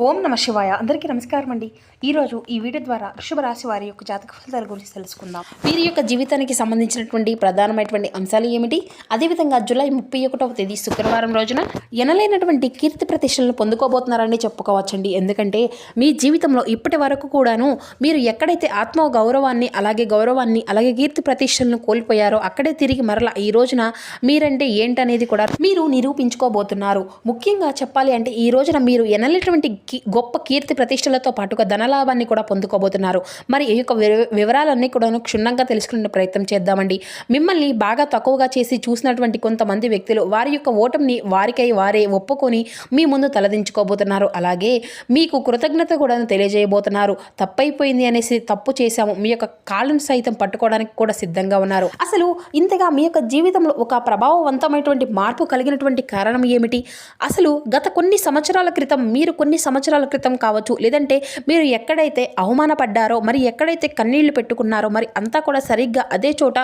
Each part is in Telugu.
ఓం నమ శివాయ. అందరికీ నమస్కారం అండి. ఈరోజు ఈ వీడియో ద్వారా వృషభ రాశి వారి యొక్క జాతక ఫలితాల గురించి తెలుసుకుందాం. వీరి యొక్క జీవితానికి సంబంధించినటువంటి ప్రధానమైనటువంటి అంశాలు ఏమిటి, అదేవిధంగా జూలై 31వ తేదీ శుక్రవారం రోజున ఎనలేనటువంటి కీర్తి ప్రతిష్టలను పొందుకోబోతున్నారని చెప్పుకోవచ్చండి. ఎందుకంటే మీ జీవితంలో ఇప్పటి వరకు కూడాను మీరు ఎక్కడైతే ఆత్మ గౌరవాన్ని అలాగే కీర్తి ప్రతిష్టలను కోల్పోయారో అక్కడే తిరిగి మరలా ఈ రోజున మీరంటే ఏంటనేది కూడా మీరు నిరూపించుకోబోతున్నారు. ముఖ్యంగా చెప్పాలి అంటే ఈ రోజున మీరు ఎనలేటువంటి గొప్ప కీర్తి ప్రతిష్టలతో పాటుగా ధనలాభాన్ని కూడా పొందుకోబోతున్నారు. మరి ఈ యొక్క వివరాలన్నీ కూడా క్షుణ్ణంగా తెలుసుకునే ప్రయత్నం చేద్దామండి. మిమ్మల్ని బాగా తక్కువగా చేసి చూసినటువంటి కొంతమంది వ్యక్తులు వారి యొక్క ఓటమిని వారికై వారే ఒప్పుకొని మీ ముందు తలదించుకోబోతున్నారు. అలాగే మీకు కృతజ్ఞత కూడా తెలియజేయబోతున్నారు. తప్పైపోయింది అనేసి తప్పు చేశాము, మీ యొక్క కాళ్ళను సైతం పట్టుకోవడానికి కూడా సిద్ధంగా ఉన్నారు. అసలు ఇంతగా మీ యొక్క జీవితంలో ఒక ప్రభావవంతమైనటువంటి మార్పు కలిగినటువంటి కారణం ఏమిటి? అసలు గత కొన్ని సంవత్సరాల క్రితం మీరు కొన్ని సంవత్సరాల క్రితం కావచ్చు, లేదంటే మీరు ఎక్కడైతే అవమానపడ్డారో, మరి ఎక్కడైతే కన్నీళ్లు పెట్టుకున్నారో, మరి అంతా కూడా సరిగ్గా అదే చోట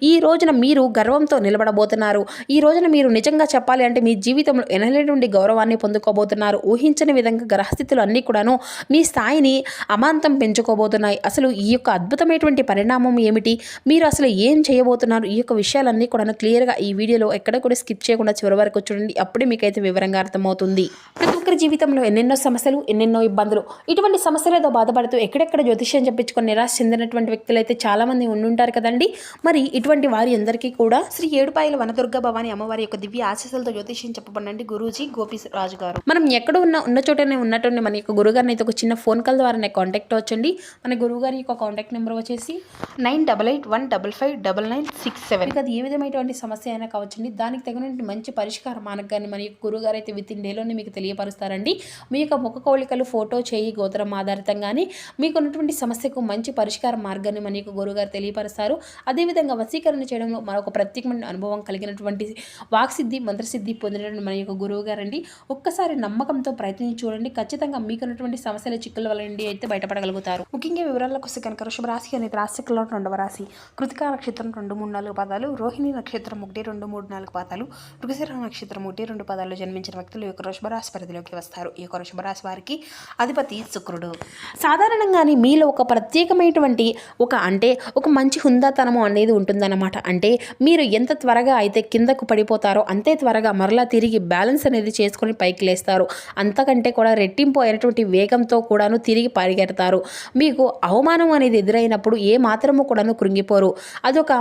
ఈ రోజున మీరు గర్వంతో నిలబడబోతున్నారు. ఈ రోజున మీరు నిజంగా చెప్పాలి అంటే మీ జీవితంలో ఎనలేని గౌరవాన్ని పొందుకోబోతున్నారు. ఊహించని విధంగా గ్రహస్థితులు అన్నీ కూడాను మీ స్థాయిని అమాంతం పెంచుకోబోతున్నాయి. అసలు ఈ యొక్క అద్భుతమైనటువంటి పరిణామం ఏమిటి, మీరు అసలు ఏం చేయబోతున్నారు, ఈ యొక్క విషయాలన్నీ కూడా క్లియర్గా ఈ వీడియోలో ఎక్కడ కూడా స్కిప్ చేయకుండా చివరి వరకు చూడండి. అప్పుడే మీకైతే వివరంగా అర్థమవుతుంది. ప్రతి ఒక్కరి జీవితంలో ఎన్నెన్నో సమస్యలు, ఎన్నెన్నో ఇబ్బందులు, ఇటువంటి సమస్యలతో బాధపడుతూ ఎక్కడెక్కడ జ్యోతిష్యం చెప్పించుకొని నిరాశ చెందినటువంటి వ్యక్తులు అయితే చాలామంది ఉండుంటారు కదండి. మరి ఇటువంటి వారి అందరికీ కూడా శ్రీ ఏడుపాయల వనదుర్గ భవాని అమ్మవారి యొక్క దివ్య ఆశీస్సులతో జ్యోతిష్యం చెప్పబడండి గురూజీ గోపి రాజు గారు. మనం ఎక్కడ ఉన్న చోటనే ఉన్నటువంటి మన యొక్క గురుగారిని అయితే ఒక చిన్న ఫోన్ కాల్ ద్వారా కాంటాక్ట్ అవ్వచ్చండి. మన గురువుగారి యొక్క కాంటాక్ట్ నెంబర్ వచ్చేసి 9881559967. అది ఏ విధమైనటువంటి సమస్య అయినా కావచ్చండి, దానికి తగినటువంటి మంచి పరిష్కార మార్గాన్ని మన యొక్క గురుగారు అయితే విత్ ఇన్ డేలోనే మీకు తెలియపరుస్తారండి. మీ యొక్క ముఖ కవళికలు, ఫోటో, చేయి, గోత్రం ఆధారితంగానే మీకు ఉన్నటువంటి సమస్యకు మంచి పరిష్కార మార్గాన్ని మన యొక్క గురుగారు తెలియపరుస్తారు. అదేవిధంగా వశీకరణ చేయడంలో మరొక ప్రత్యేకమైన అనుభవం కలిగినటువంటి వాక్సిద్ధి, మంత్రసిద్ధి పొందినటువంటి మన యొక్క గురువు గారండి. ఒక్కసారి నమ్మకంతో ప్రయత్నించి చూడండి, ఖచ్చితంగా మీకున్నటువంటి సమస్యల చిక్కుల వల్ల అయితే బయటపడగలుగుతారు. ముఖ్యంగా వివరాలకు వస్తే కనుక వృషభ రాశి అనేది రాశిలో 2వ రాశి, కృతికా నక్షత్రం 2, 3, 4 పాదాలు, రోహిణి నక్షత్రం 1, 2, 3, 4 పాదాలు, మృగశిర నక్షత్రం 1, 2 పాదాలు జన్మించిన వ్యక్తులు ఈ యొక్క వృషభ రాశి పరిధిలోకి వస్తారు. ఈ యొక్క వృషభ రాశి వారికి అధిపతి శుక్రుడు. సాధారణంగానే మీలో ఒక ప్రత్యేకమైనటువంటి ఒక మంచి హుందాతనము అనేది ఉంటుందన్నమాట. అంటే మీరు ఎంత త్వరగా అయితే కిందకు పడిపోతారో అంతే త్వరగా మరలా తిరిగి బ్యాలెన్స్ అనేది చేసుకొని పైకి లేస్తారు. అంతకంటే కూడా రెట్టింపు అయినటువంటి వేగంతో కూడాను తిరిగి పరిగెడతారు. మీకు అవమానం అనేది ఎదురైనప్పుడు ఏ మాత్రము కూడాను కృంగిపోరు. అదొక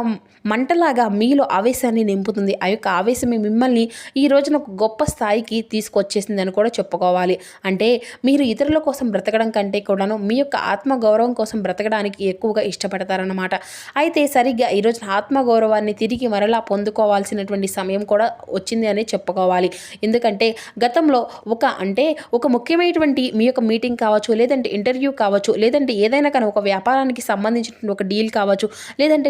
మంటలాగా మీలో ఆవేశాన్ని నింపుతుంది. ఆ యొక్క ఆవేశమే మిమ్మల్ని ఈ రోజున ఒక గొప్ప స్థాయికి తీసుకొచ్చేసిందని కూడా చెప్పుకోవాలి. అంటే మీరు ఇతరుల కోసం బ్రతకడం కంటే కూడాను మీ యొక్క ఆత్మగౌరవం కోసం బ్రతకడానికి ఎక్కువగా ఇష్టపడతారన్నమాట. అయితే సరిగ్గా ఈ రోజున ఆత్మగౌరవాన్ని తిరిగి మరలా పొందుకోవాల్సినటువంటి సమయం కూడా వచ్చింది అని చెప్పుకోవాలి. ఎందుకంటే గతంలో ఒక ముఖ్యమైనటువంటి మీ యొక్క మీటింగ్ కావచ్చు, లేదంటే ఇంటర్వ్యూ కావచ్చు, లేదంటే ఏదైనా కానీ ఒక వ్యాపారానికి సంబంధించినటువంటి ఒక డీల్ కావచ్చు, లేదంటే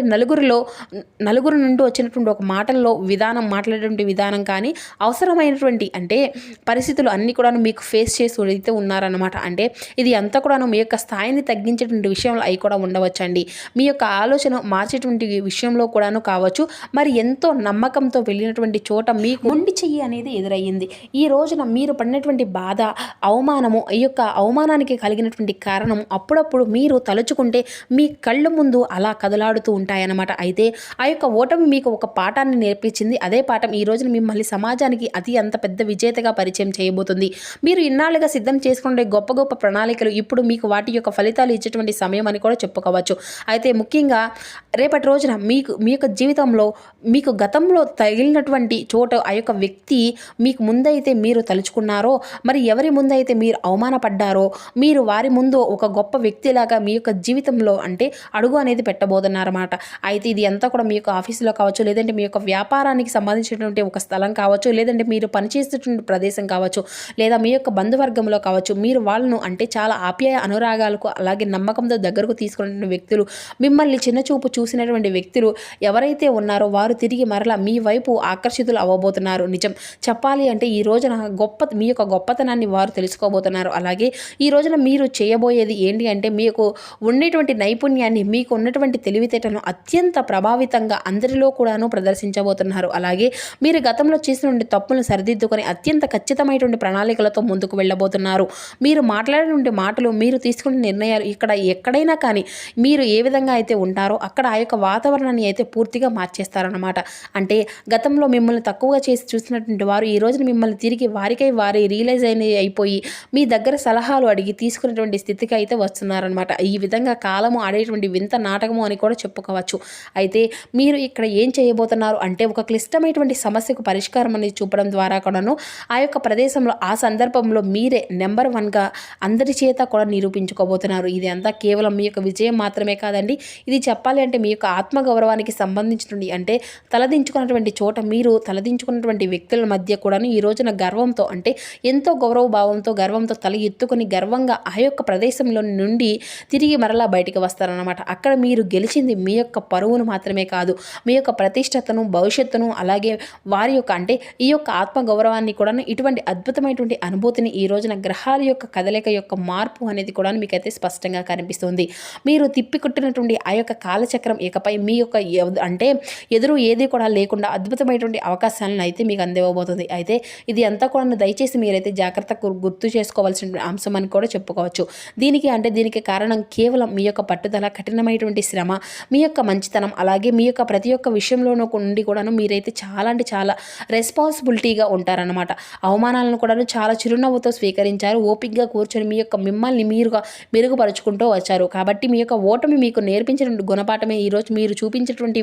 నలుగురు నుండి వచ్చినటువంటి ఒక మాట్లాడేటువంటి విధానం కానీ అవసరమైనటువంటి పరిస్థితులు అన్నీ కూడా మీకు ఫేస్ చేసి అయితే ఉన్నారన్నమాట. అంటే ఇది అంతా కూడా మీ యొక్క స్థాయిని తగ్గించేటువంటి విషయంలో అవి కూడా ఉండవచ్చండి. మీ యొక్క ఆలోచన మార్చేటువంటి విషయంలో కూడాను కావచ్చు. మరి ఎంతో నమ్మకంతో వెళ్ళినటువంటి చోట మీకు మొండి చెయ్యి అనేది ఎదురయ్యింది. ఈ రోజున మీరు పడినటువంటి బాధ, అవమానము, ఈ యొక్క అవమానానికి కలిగినటువంటి కారణం అప్పుడప్పుడు మీరు తలుచుకుంటే మీ కళ్ళ ముందు అలా కదలాడుతూ ఉంటాయన్నమాట. అయితే ఆ యొక్క ఓటమి మీకు ఒక పాఠాన్ని నేర్పించింది. అదే పాఠం ఈ రోజున మిమ్మల్ని సమాజానికి అంత పెద్ద విజేతగా పరిచయం చేయబోతుంది. మీరు ఇన్నాళ్ళుగా సిద్ధం చేసుకునే గొప్ప గొప్ప ప్రణాళికలు ఇప్పుడు మీకు వాటి యొక్క ఫలితాలు ఇచ్చేటువంటి సమయం అని కూడా చెప్పుకోవచ్చు. అయితే ముఖ్యంగా రేపటి రోజున మీ యొక్క జీవితంలో మీకు గతంలో తగిలినటువంటి చోట ఆ యొక్క వ్యక్తి మీకు ముందైతే మీరు తలుచుకున్నారో, మరి ఎవరి ముందైతే మీరు అవమానపడ్డారో, మీరు వారి ముందు ఒక గొప్ప వ్యక్తిలాగా మీ యొక్క జీవితంలో అడుగు అనేది పెట్టబోతున్నారన్నమాట. అయితే ఇది అంతా కూడా మీ యొక్క ఆఫీసులో కావచ్చు, లేదంటే మీ యొక్క వ్యాపారానికి సంబంధించినటువంటి ఒక స్థలం కావచ్చు, లేదంటే మీరు పనిచేసేటువంటి ప్రదేశం కావచ్చు, లేదా మీ యొక్క బంధువర్గంలో కావచ్చు, మీరు వాళ్ళను చాలా ఆప్యాయ అనురాగాలకు అలాగే నమ్మకంతో దగ్గరకు తీసుకున్న వ్యక్తులు, మిమ్మల్ని చిన్నచూపు చూసినటువంటి వ్యక్తులు ఎవరైతే ఉన్నారో వారు తిరిగి మరలా మీ వైపు ఆకర్షితులు అవ్వబోతున్నారు. నిజం చెప్పాలి అంటే ఈ రోజున మీ యొక్క గొప్పతనాన్ని వారు తెలుసుకోబోతున్నారు. అలాగే ఈ రోజున మీరు చేయబోయేది ఏంటి అంటే మీకు ఉండేటువంటి నైపుణ్యాన్ని, మీకు ఉన్నటువంటి తెలివితేటలను అత్యంత ప్రభావితంగా అందరిలో కూడాను ప్రదర్శించబోతున్నారు. అలాగే మీరు గతంలో చేసినటువంటి తప్పులను సరిదిద్దుకొని అత్యంత ఖచ్చితమైనటువంటి ప్రణాళికలతో ముందుకు వెళ్ళబోతున్నారు. చేయబోతున్నారు. మీరు మాట్లాడినటువంటి మాటలు, మీరు తీసుకునే నిర్ణయాలు ఇక్కడ ఎక్కడైనా కానీ మీరు ఏ విధంగా అయితే ఉంటారో అక్కడ ఆ యొక్క వాతావరణాన్ని అయితే పూర్తిగా మార్చేస్తారనమాట. అంటే గతంలో మిమ్మల్ని తక్కువగా చేసి చూసినటువంటి వారు ఈ రోజున మిమ్మల్ని తిరిగి వారికై వారి రియలైజ్ అయిపోయి మీ దగ్గర సలహాలు అడిగి తీసుకునేటువంటి స్థితికి అయితే వస్తున్నారనమాట. ఈ విధంగా కాలము ఆడేటువంటి వింత నాటకము అని కూడా చెప్పుకోవచ్చు. అయితే మీరు ఇక్కడ ఏం చేయబోతున్నారు అంటే ఒక క్లిష్టమైనటువంటి సమస్యకు పరిష్కారం అనేది చూపడం ద్వారా కూడాను ఆ యొక్క ప్రదేశంలో ఆ సందర్భంలో మీరే నెంబర్ 1గా అందరి చేత కూడా నిరూపించుకోబోతున్నారు. ఇది అంతా కేవలం మీ యొక్క విజయం మాత్రమే కాదండి. ఇది చెప్పాలి అంటే మీ యొక్క ఆత్మగౌరవానికి సంబంధించినటువంటి అంటే తలదించుకున్నటువంటి చోట మీరు తలదించుకున్నటువంటి వ్యక్తుల మధ్య కూడాను ఈ రోజున గర్వంతో అంటే ఎంతో గౌరవ భావంతో గర్వంతో తల ఎత్తుకొని గర్వంగా ఆ యొక్క ప్రదేశంలో నుండి తిరిగి మరలా బయటికి వస్తారన్నమాట. అక్కడ మీరు గెలిచింది మీ యొక్క పరువును మాత్రమే కాదు, మీ యొక్క ప్రతిష్టతను, భవిష్యత్తును, అలాగే వారి యొక్క అంటే ఈ యొక్క ఆత్మగౌరవాన్ని కూడా ఇటువంటి అద్భుతమైనటువంటి అనుభూతిని ఈ రోజున గ్రహాల యొక్క కదలిక యొక్క మార్పు అనేది కూడా మీకైతే స్పష్టంగా కనిపిస్తుంది. మీరు తిప్పికొట్టినటువంటి ఆ యొక్క కాలచక్రం ఇకపై మీ యొక్క అంటే ఎదురు ఏది కూడా లేకుండా అద్భుతమైనటువంటి అవకాశాలను అయితే మీకు అందివ్వబోతుంది. అయితే ఇది అంతా కూడా దయచేసి మీరైతే జాగ్రత్త గుర్తు చేసుకోవాల్సిన అంశం అని కూడా చెప్పుకోవచ్చు. దీనికి కారణం కేవలం మీ యొక్క పట్టుదల, కఠినమైనటువంటి శ్రమ, మీ యొక్క మంచితనం, అలాగే మీ యొక్క ప్రతి ఒక్క విషయంలోనూ నుండి కూడాను మీరైతే చాలా అంటే చాలా రెస్పాన్సిబిలిటీగా ఉంటారనమాట. అవమానాలను కూడాను చాలా చిరునవ్వుతో స్వీకరించారు. ఓపికగా కూర్చొని మీ యొక్క మిమ్మల్ని మీరుగా మెరుగుపరుచుకుంటూ వచ్చారు. కాబట్టి మీ యొక్క ఓటమి మీకు నేర్పించిన గుణపాఠమే ఈరోజు మీరు చూపించేటువంటి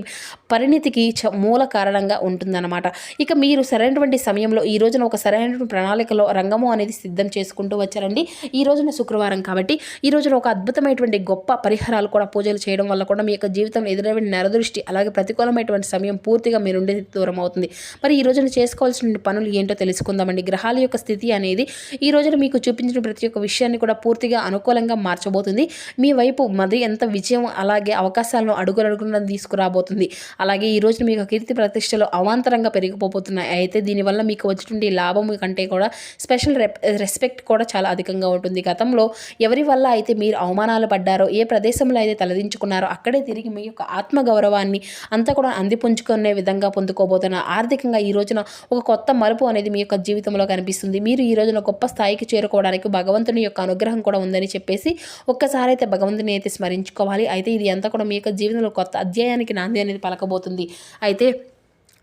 పరిణితికి మూల కారణంగా ఉంటుందన్నమాట. ఇక మీరు సరైనటువంటి సమయంలో ఈ రోజున ఒక సరైనటువంటి ప్రణాళికలో రంగము అనేది సిద్ధం చేసుకుంటూ వచ్చారండి. ఈ రోజున శుక్రవారం కాబట్టి ఈ రోజున ఒక అద్భుతమైనటువంటి గొప్ప పరిహారాలు కూడా పూజలు చేయడం వల్ల కూడా మీ యొక్క జీవితంలో ఎదురైన నరదృష్టి అలాగే ప్రతికూలమైనటువంటి సమయం పూర్తిగా మీ నుండి దూరం అవుతుంది. మరి ఈ రోజున చేసుకోవాల్సిన పనులు ఏంటో తెలుసుకుందామండి. గ్రహాల యొక్క స్థితి అనేది ఈ రోజున మీకు చూపించిన ప్రతి ఒక్క విషయాన్ని కూడా పూర్తిగా అనుకూలంగా మార్చబోతుంది. మీ వైపు మరి ఎంత విజయం అలాగే అవకాశాలను అడుగున తీసుకురాబోతుంది. అలాగే ఈ రోజున మీకు కీర్తి ప్రతిష్టలు అవాంతరంగా పెరిగిపోతున్నాయి. అయితే దీనివల్ల మీకు వచ్చినటువంటి లాభం కంటే కూడా స్పెషల్ రెస్పెక్ట్ కూడా చాలా అధికంగా ఉంటుంది. గతంలో ఎవరి వల్ల అయితే మీరు అవమానాలు పడ్డారో, ఏ ప్రదేశంలో అయితే తలదించుకున్నారో అక్కడే తిరిగి మీ యొక్క ఆత్మగౌరవాన్ని అంతా కూడా అందిపుంచుకునే విధంగా పొందుకోబోతున్నారు. ఆర్థికంగా ఈ రోజున ఒక కొత్త మలుపు అనేది మీ యొక్క జీవితంలో కనిపిస్తుంది. మీరు ఈ రోజున గొప్ప స్థాయికి చేరుకోవడానికి భగవంతుని యొక్క అనుగ్రహం కూడా ఉందని చెప్పేసి ఒక్కసారి అయితే భగవంతుని అయితే స్మరించుకోవాలి. అయితే ఇది అంతా కూడా మీ యొక్క జీవితంలో కొత్త అధ్యాయానికి నాంది అనేది పలకబోతుంది. అయితే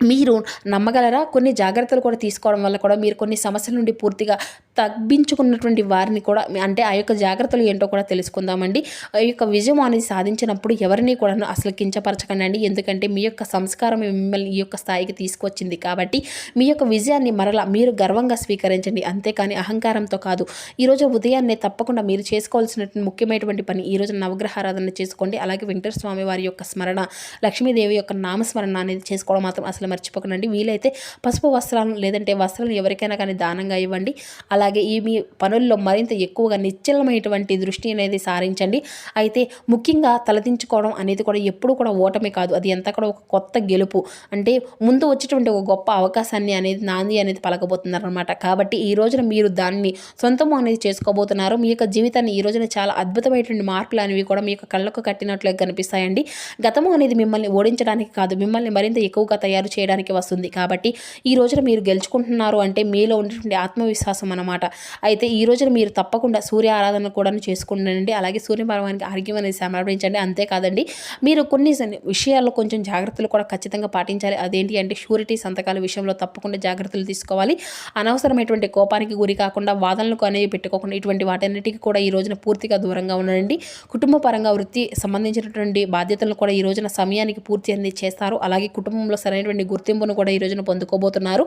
మీరు నమ్మగలరా? కొన్ని జాగ్రత్తలు కూడా తీసుకోవడం వల్ల కూడా మీరు కొన్ని సమస్యల నుండి పూర్తిగా తగ్గించుకున్నటువంటి వారిని కూడా అంటే ఆ యొక్క జాగ్రత్తలు ఏంటో కూడా తెలుసుకుందామండి. ఆ యొక్క విజయం అనేది సాధించినప్పుడు ఎవరిని కూడా అసలు కించపరచకండి. ఎందుకంటే మీ యొక్క సంస్కారం మిమ్మల్ని ఈ యొక్క స్థాయికి తీసుకొచ్చింది. కాబట్టి మీ యొక్క విజయాన్ని మరలా మీరు గర్వంగా స్వీకరించండి, అంతేకాని అహంకారంతో కాదు. ఈరోజు ఉదయాన్నే తప్పకుండా మీరు చేసుకోవాల్సినటువంటి ముఖ్యమైనటువంటి పని ఈరోజు నవగ్రహారాధన చేసుకోండి. అలాగే వెంకటేశ్వర స్వామి వారి యొక్క స్మరణ, లక్ష్మీదేవి యొక్క నామస్మరణ అనేది చేసుకోవడం మాత్రం అసలు మర్చిపోకండి. వీలైతే పసుపు వస్త్రాలను లేదంటే వస్త్రాలను ఎవరికైనా కానీ దానంగా ఇవ్వండి. అలాగే ఈ మీ పనుల్లో మరింత ఎక్కువగా నిశ్చలమైనటువంటి దృష్టి అనేది సారించండి. అయితే ముఖ్యంగా తలదించుకోవడం అనేది కూడా ఎప్పుడు కూడా ఓటమి కాదు, అది ఎంత కూడా ఒక కొత్త గెలుపు. అంటే ముందు వచ్చేటువంటి ఒక గొప్ప అవకాశాన్ని అనేది నాంది అనేది పలకబోతున్నారనమాట. కాబట్టి ఈ రోజున మీరు దాన్ని సొంతము అనేది చేసుకోబోతున్నారు. మీ యొక్క జీవితాన్ని ఈ రోజున చాలా అద్భుతమైనటువంటి మార్పులు అనేవి కూడా మీ యొక్క కళ్ళకు కట్టినట్లుగా కనిపిస్తాయండి. గతము అనేది మిమ్మల్ని ఓడించడానికి కాదు, మిమ్మల్ని మరింత ఎక్కువగా తయారు చేయడానికి వస్తుంది. కాబట్టి ఈ రోజున మీరు గెలుచుకుంటున్నారు అంటే మీలో ఉన్నటువంటి ఆత్మవిశ్వాసం అన్నమాట. అయితే ఈ రోజున మీరు తప్పకుండా సూర్య ఆరాధన కూడా చేసుకుండండి. అలాగే సూర్యభగవానికి ఆరోగ్యం అనేది సమర్పించండి. అంతేకాదండి, మీరు కొన్ని విషయాల్లో కొంచెం జాగ్రత్తలు కూడా ఖచ్చితంగా పాటించాలి. అదేంటి అంటే షూరిటీ సంతకాల విషయంలో తప్పకుండా జాగ్రత్తలు తీసుకోవాలి. అనవసరమైనటువంటి కోపానికి గురి కాకుండా, వాదనలకు అనేవి పెట్టుకోకుండా ఇటువంటి వాటన్నిటికీ కూడా ఈ రోజున పూర్తిగా దూరంగా ఉండండి. కుటుంబ పరంగా వృత్తి సంబంధించినటువంటి బాధ్యతలను కూడా ఈ రోజున సమయానికి పూర్తి అనేది చేస్తారు. అలాగే కుటుంబంలో సరైనటువంటి గుర్తింపును కూడా ఈ రోజున పొందుకోబోతున్నారు.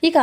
ఇక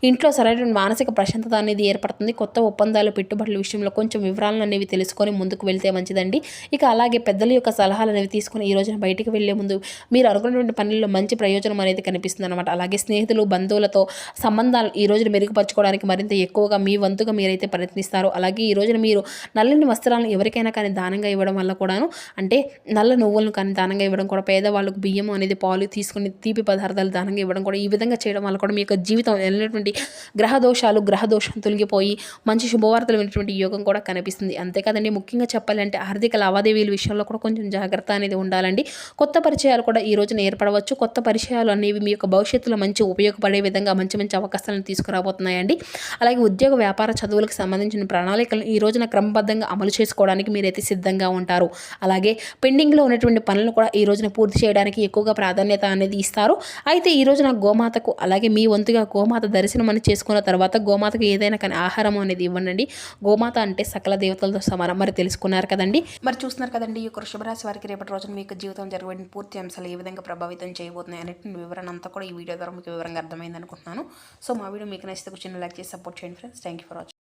ఇంట్లో సరైనటువంటి మానసిక ప్రశాంతత అనేది ఏర్పడుతుంది. కొత్త ఒప్పందాలు, పెట్టుబడుల విషయంలో కొంచెం వివరాలను అనేవి తెలుసుకొని ముందుకు వెళ్తే మంచిదండి. ఇక అలాగే పెద్దల యొక్క సలహాలు అనేవి తీసుకుని ఈ రోజున బయటికి వెళ్లే ముందు మీరు అనుకున్నటువంటి పనుల్లో మంచి ప్రయోజనం అనేది కనిపిస్తుంది అనమాట. అలాగే స్నేహితులు, బంధువులతో సంబంధాలు ఈ రోజున మెరుగుపరచుకోవడానికి మరింత ఎక్కువగా మీ వంతుగా మీరైతే ప్రయత్నిస్తారు. అలాగే ఈ రోజున మీరు నల్లని వస్త్రాలను ఎవరికైనా కానీ దానంగా ఇవ్వడం వల్ల కూడాను, అంటే నల్ల నువ్వులను కానీ దానంగా ఇవ్వడం కూడా, పేదవాళ్ళకు బియ్యం అనేది పాలు తీసుకుని తీపి పదార్థాలు దానంగా ఇవ్వడం కూడా, ఈ విధంగా చేయడం వల్ల కూడా మీ యొక్క జీవితం వెళ్ళినటువంటి గ్రహదోషం తొలగిపోయి మంచి శుభవార్తలు వినేటువంటి యోగం కూడా కనిపిస్తుంది. అంతేకాదండి, ముఖ్యంగా చెప్పాలంటే ఆర్థిక లావాదేవీల విషయంలో కూడా కొంచెం జాగ్రత్త అనేది ఉండాలండి. కొత్త పరిచయాలు కూడా ఈ రోజున ఏర్పడవచ్చు. కొత్త పరిచయాలు అనేవి మీ యొక్క భవిష్యత్తులో మంచి ఉపయోగపడే విధంగా మంచి మంచి అవకాశాలను తీసుకురాబోతున్నాయండి. అలాగే ఉద్యోగ వ్యాపార చదువులకు సంబంధించిన ప్రణాళికలను ఈ రోజున క్రమబద్ధంగా అమలు చేసుకోవడానికి మీరైతే సిద్ధంగా ఉంటారు. అలాగే పెండింగ్లో ఉన్నటువంటి పనులను కూడా ఈ రోజున పూర్తి చేయడానికి ఎక్కువగా ప్రాధాన్యత అనేది ఇస్తారు. అయితే ఈ రోజున గోమాతకు, అలాగే మీ వంతుగా గోమాత దర్శనం అని చేసుకున్న తర్వాత గోమాతకు ఏదైనా కానీ ఆహారం అనేది ఇవ్వండి. గోమాత అంటే సకల దేవతలతో సమానం. మరి తెలుసుకున్నారు కదండి. మరి చూస్తున్నారు కదండి, ఈ యొక్క వృషభ రాశి వారికి రేపటి రోజున మీకు జీవితం జరగబడిన పూర్తి అంశాలు ఏ విధంగా ప్రభావితం చేయబోతున్నాయి అనేటువంటి వివరణ అంతా కూడా ఈ వీడియో ద్వారా మీకు వివరంగా అర్థమైంది అనుకుంటున్నాను. సో మా వీడియో మీకు నచ్చితే చిన్న లైక్ చేసి సపోర్ట్ చేయండి friends. Thank you for watching.